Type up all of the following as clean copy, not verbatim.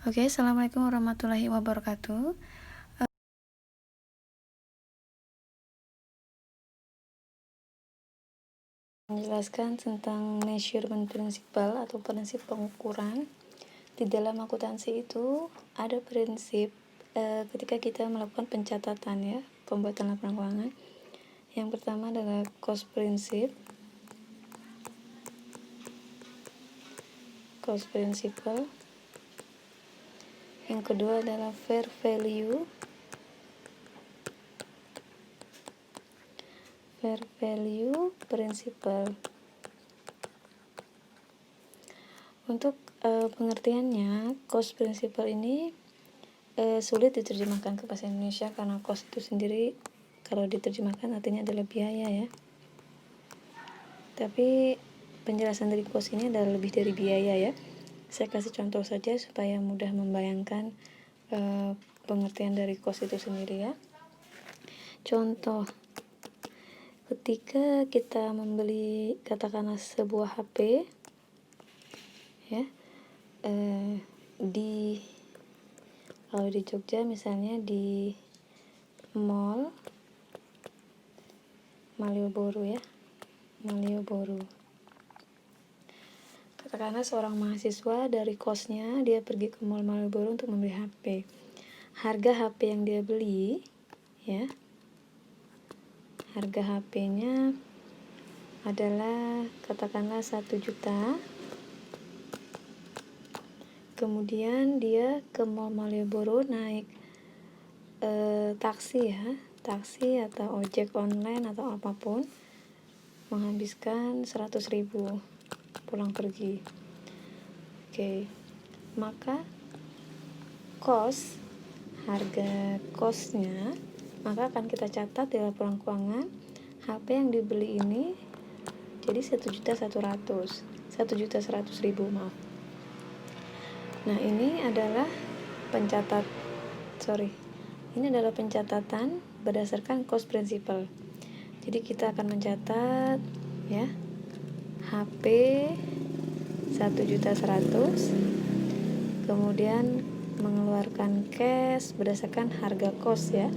Oke, assalamualaikum warahmatullahi wabarakatuh. Menjelaskan tentang measurement principle atau prinsip pengukuran. Di dalam akuntansi itu ada prinsip ketika kita melakukan pencatatan ya, pembuatan laporan keuangan. Yang pertama adalah cost principle. Yang kedua adalah fair value principle. Untuk pengertiannya, cost principle ini sulit diterjemahkan ke bahasa Indonesia karena cost itu sendiri kalau diterjemahkan artinya adalah biaya ya. Tapi penjelasan dari cost ini adalah lebih dari biaya ya. Saya kasih contoh saja supaya mudah membayangkan pengertian dari cost itu sendiri ya. Contoh, ketika kita membeli katakanlah sebuah HP ya, kalau di Jogja misalnya di mall Malioboro ya, katakanlah seorang mahasiswa dari kosnya dia pergi ke mall Malioboro untuk membeli HP. Harga HP yang dia beli ya, harga HP-nya adalah katakanlah 1 juta. Kemudian dia ke mall Malioboro naik taksi atau ojek online atau apapun, menghabiskan 100.000 pulang pergi. Oke, maka harga kosnya maka akan kita catat di laporan keuangan. HP yang dibeli ini jadi 1.100.000 maaf. Nah, ini adalah pencatatan berdasarkan cost principle. Jadi kita akan mencatat ya, HP 1.100.000, kemudian mengeluarkan cash berdasarkan harga cost ya,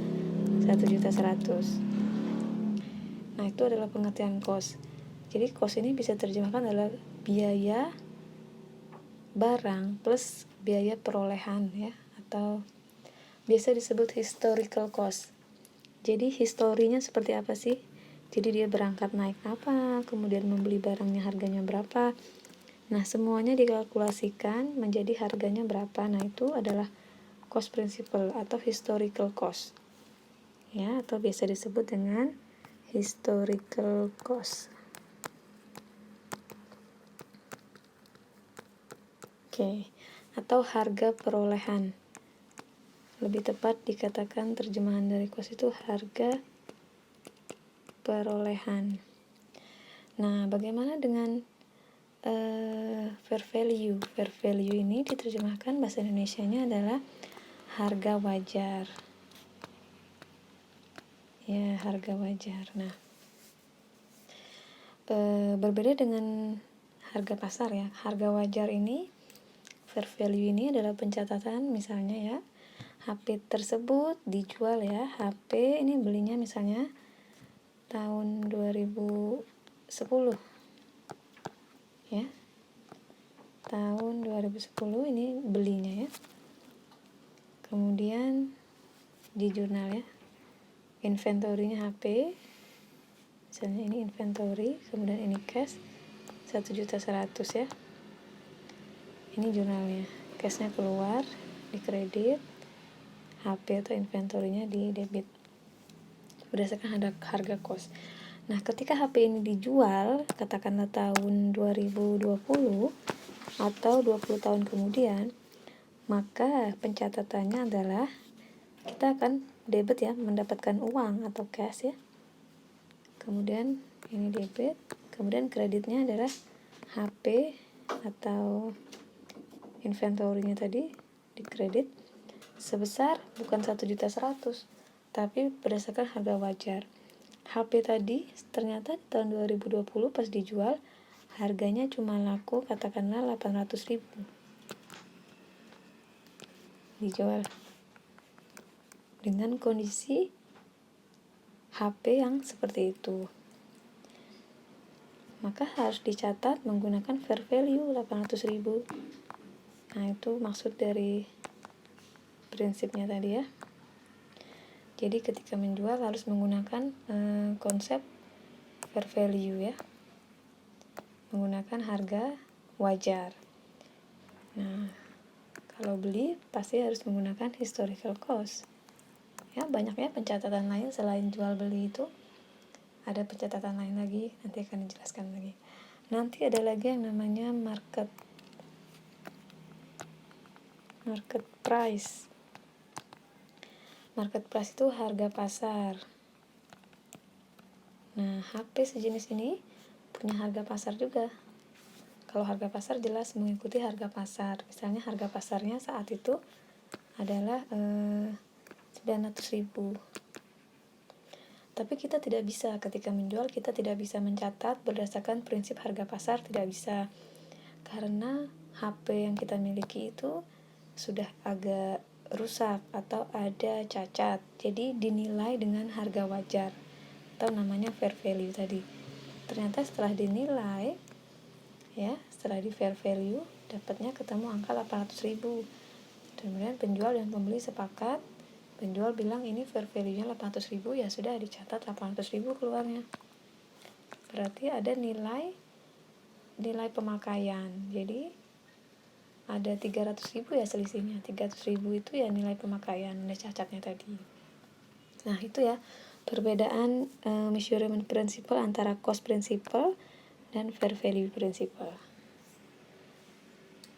1.100.000. Nah, itu adalah pengertian cost. Jadi cost ini bisa terjemahkan adalah biaya barang plus biaya perolehan ya, atau biasa disebut historical cost. Jadi historinya seperti apa sih? Jadi dia berangkat naik apa, kemudian membeli barangnya harganya berapa. Nah, semuanya dikalkulasikan menjadi harganya berapa. Nah, itu adalah cost principle atau historical cost. Ya, atau biasa disebut dengan historical cost. Oke, atau harga perolehan. Lebih tepat dikatakan terjemahan dari cost itu harga perolehan. Nah, bagaimana dengan fair value? Fair value ini diterjemahkan bahasa Indonesianya adalah harga wajar. Ya, harga wajar. Nah, berbeda dengan harga pasar ya. Harga wajar ini, fair value ini adalah pencatatan misalnya ya, HP tersebut dijual ya. HP ini belinya misalnya tahun 2010 ya. Tahun 2010 ini belinya ya. Kemudian di jurnal ya, inventory-nya HP. Misalnya ini inventory, kemudian ini cash 1.100.000 ya. Ini jurnalnya. Cashnya keluar, di kredit, HP atau inventory-nya di debit berdasarkan harga cost. Nah, ketika HP ini dijual katakanlah tahun 2020 atau 20 tahun kemudian, maka pencatatannya adalah kita akan debit ya, mendapatkan uang atau cash ya. Kemudian ini debit, kemudian kreditnya adalah HP atau inventory-nya tadi di kredit sebesar bukan 1.100.000 tapi berdasarkan harga wajar. HP tadi ternyata di tahun 2020 pas dijual harganya cuma laku katakanlah 800.000. dijual dengan kondisi HP yang seperti itu. Maka harus dicatat menggunakan fair value 800.000. Nah, itu maksud dari prinsipnya tadi ya. Jadi ketika menjual harus menggunakan konsep fair value ya, menggunakan harga wajar. Nah, kalau beli pasti harus menggunakan historical cost ya. Banyaknya pencatatan lain selain jual beli itu, ada pencatatan lain lagi, nanti akan dijelaskan lagi. Nanti ada lagi yang namanya market price. Market price itu harga pasar. Nah, HP sejenis ini punya harga pasar juga. Kalau harga pasar jelas mengikuti harga pasar. Misalnya harga pasarnya saat itu adalah 900.000. Tapi kita tidak bisa, ketika menjual kita tidak bisa mencatat berdasarkan prinsip harga pasar, tidak bisa. Karena HP yang kita miliki itu sudah agak rusak atau ada cacat. Jadi dinilai dengan harga wajar atau namanya fair value tadi. Ternyata setelah dinilai ya, setelah di fair value dapatnya ketemu angka 800.000. Kemudian penjual dan pembeli sepakat, penjual bilang ini fair value-nya 800.000, ya sudah dicatat 800.000 keluarnya. Berarti ada nilai pemakaian. Jadi ada 300.000 ya selisihnya. 300.000 itu ya nilai pemakaian, ada cacatnya tadi. Nah, itu ya perbedaan measurement principle antara cost principle dan fair value principle.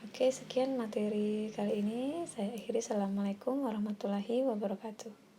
Oke, sekian materi kali ini. Saya akhiri. Assalamualaikum warahmatullahi wabarakatuh.